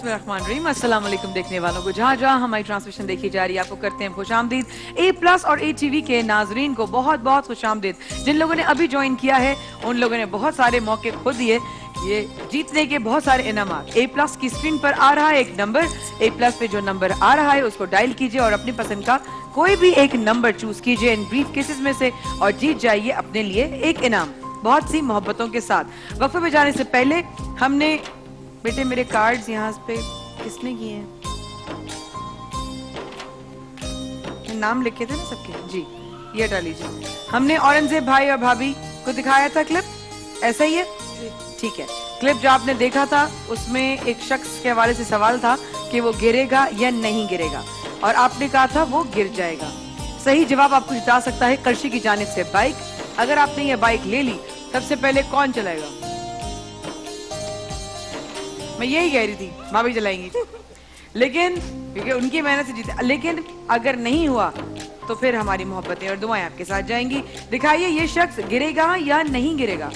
बिस्मिल्लाहिर्रहमानिर्रहीम। अस्सलाम वालेकुम देखने वालों को, जहाँ जहाँ हमारी ट्रांसमिशन देखी जा रही है आपको करते हैं खुशामदीद। A+ और ATV के नाजरीन को बहुत बहुत खुशामदीद। जिन लोगों ने अभी ज्वाइन किया है उन लोगों ने बहुत सारे मौके खुद दिए, ये जीतने के बहुत सारे इनामात। A+ की स्क्रीन पर आ रहा है एक नंबर, A+ पे जो नंबर आ रहा है उसको डायल कीजिए और अपनी पसंद का कोई भी एक नंबर चूज कीजिए इन ब्रीफ केसेस में से और जीत जाइए अपने लिए एक इनाम बहुत सी मोहब्बतों के साथ। वक्फे में जाने से पहले हमने बेटे मेरे कार्ड्स यहाँ पे किसने किए हैं? नाम लिखे थे ना सबके जी, ये हटा लीजिए। हमने औरंगजेब भाई और भाभी को दिखाया था क्लिप, ऐसा ही है ठीक है। क्लिप जो आपने देखा था उसमें एक शख्स के हवाले से सवाल था कि वो गिरेगा या नहीं गिरेगा और आपने कहा था वो गिर जाएगा। सही जवाब आपको जिता सकता है करशी की जानिब से बाइक। अगर आपने ये बाइक ले ली सबसे पहले कौन चलाएगा? मैं यही कह रही थी भाभी चलाएंगी लेकिन क्योंकि उनकी मेहनत से जीते। लेकिन अगर नहीं हुआ तो फिर हमारी मोहब्बतें और दुआएं आपके साथ जाएंगी। दिखाइए ये शख्स गिरेगा या नहीं गिरेगा।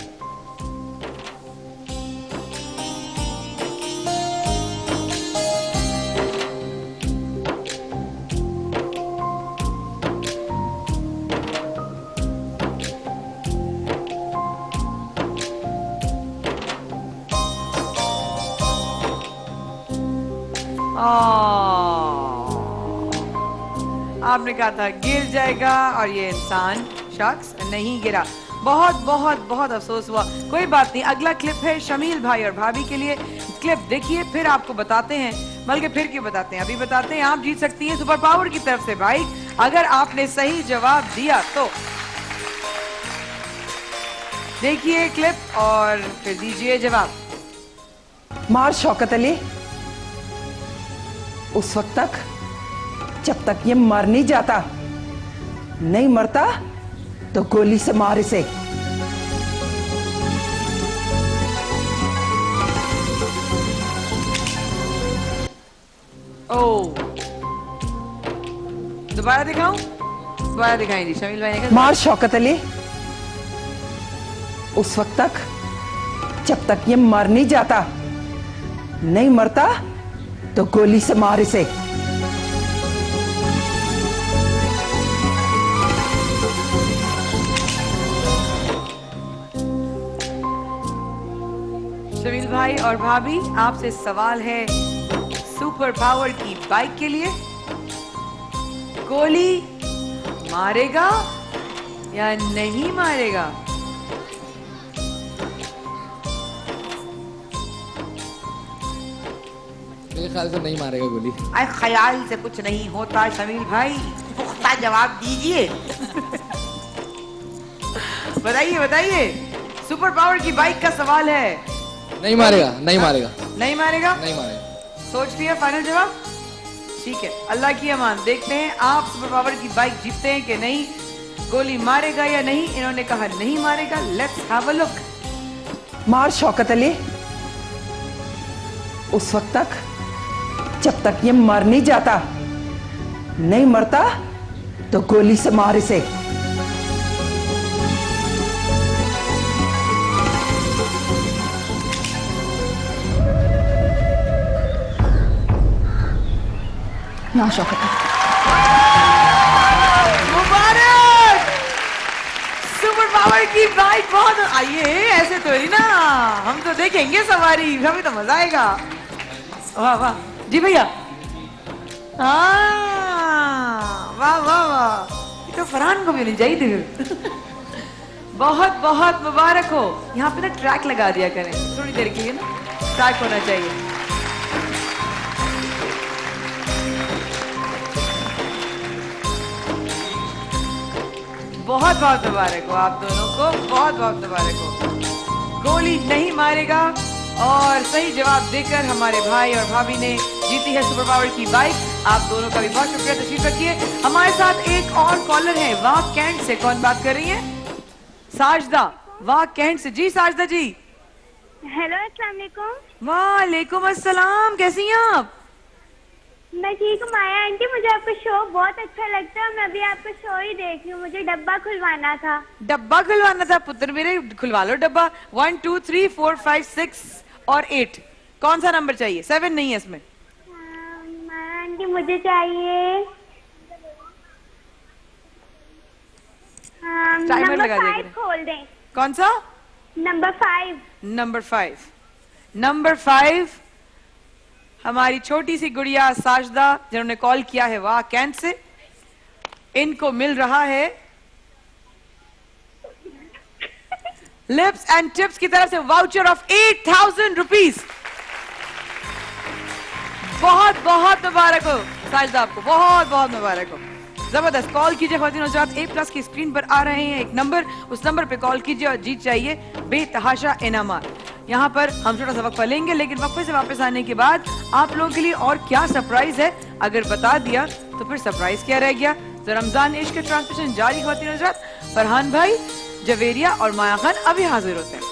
आपने कहा था गिर जाएगा और ये इंसान शख्स नहीं गिरा। बहुत बहुत बहुत अफसोस हुआ। कोई बात नहीं, अगला क्लिप है शमील भाई और भाभी के लिए। क्लिप देखिए फिर आपको बताते हैं, बल्कि फिर क्यों बताते हैं, अभी बताते हैं। आप जीत सकती हैं सुपर पावर की तरफ से बाइक अगर आपने सही जवाब दिया तो। देखिए क्लिप और फिर दीजिए जवाब। मार शौकत अली उस वक्त तक जब तक ये मर नहीं जाता, नहीं मरता तो गोली से मार इसे। ओ दोबारा दिखाऊं? दोबारा दिखाएंगे शमील भाई ने कहा मार शौकत अली उस वक्त तक जब तक ये मर नहीं जाता, नहीं मरता तो गोली से मार इसे। शमील भाई और भाभी आपसे सवाल है सुपर पावर की बाइक के लिए। गोली मारेगा या नहीं मारेगा? मेरे ख्याल से नहीं मारेगा गोली। ख्याल से कुछ नहीं होता शमील भाई, पुख्ता जवाब दीजिए बताइए बताइए। सुपर पावर की बाइक का सवाल है। नहीं मारेगा, नहीं मारेगा, नहीं मारेगा, नहीं मारेगा। सोच लिया फाइनल जवाब? ठीक है, अल्लाह की अमान। देखते हैं आप सुपर पावर की बाइक जीतते हैं कि नहीं। गोली मारेगा या नहीं? इन्होंने कहा नहीं मारेगा। Let's have a look. मार शौकत अली उस वक्त तक जब तक ये मर नहीं जाता, नहीं मरता तो गोली से मार इसे। ना शौकत मुबारक, सुपर पावर की बाइक बहुत। आइए ऐसे तो नहीं ना, हम तो देखेंगे सवारी, हमें तो मजा आएगा। वाह वाह जी भैया, वाह वाह वाह, ये तो फरहान को भी नहीं चाहिए फिर बहुत बहुत मुबारक हो। यहाँ पे ना ट्रैक लगा दिया करें थोड़ी देर के लिए ना, ट्रैक होना चाहिए। बहुत बहुत मुबारक हो आप दोनों को, बहुत बहुत मुबारक हो। गोली नहीं मारेगा और सही जवाब देकर हमारे भाई और भाभी ने जीती है सुपर पावर की बाइक। आप दोनों का भी बहुत शुक्रिया। तशरीफ रखिए। हमारे साथ एक और कॉलर है वाह कैंट से। कौन बात कर रही है? साजदा वाह कैंट से। जी साजदा जी। हेलो अस्सलाम वालेकुम। वालेकुम अस्सलाम, कैसी हैं आप? मैं ठीक हूँ माया आंटी, मुझे आपका शो बहुत अच्छा लगता है। मैं अभी आपका शो ही देख रही हूँ। मुझे डब्बा खुलवाना था। डब्बा खुलवाना था पुत्र मेरे? खुलवा लो डब्बा। 1 2 3 4 5 6 और 8 कौन सा नंबर चाहिए? 7 नहीं है इसमें। माया आंटी मुझे चाहिए टाइमर नंबर लगा दिया 5 करें। खोल दें। कौन सा? नंबर 5। नंबर 5। नंबर 5 हमारी छोटी सी गुड़िया साजदा जिन्होंने कॉल किया है वाह कैंट से, इनको मिल रहा है लिप्स एंड टिप्स की तरफ से वाउचर ऑफ 8,000 रुपीज। बहुत बहुत मुबारक हो साजदा, आपको बहुत बहुत मुबारक हो। जबरदस्त। कॉल कीजिए ख्वातीन और हज़रात, A+ की स्क्रीन पर आ रहे हैं एक नंबर, उस नंबर पे कॉल कीजिए और जीत चाहिए बेतहाशा इनामात। यहाँ पर हम छोटा सा वक्फा लेंगे, लेकिन वक्फे से वापस आने के बाद आप लोगों के लिए और क्या सरप्राइज है अगर बता दिया तो फिर सरप्राइज क्या रह गया। तो रमजान इश्क के ट्रांसमिशन जारी ख्वातीन और हज़रात, फरहान भाई, जवेरिया और माया खान अभी हाजिर होते हैं।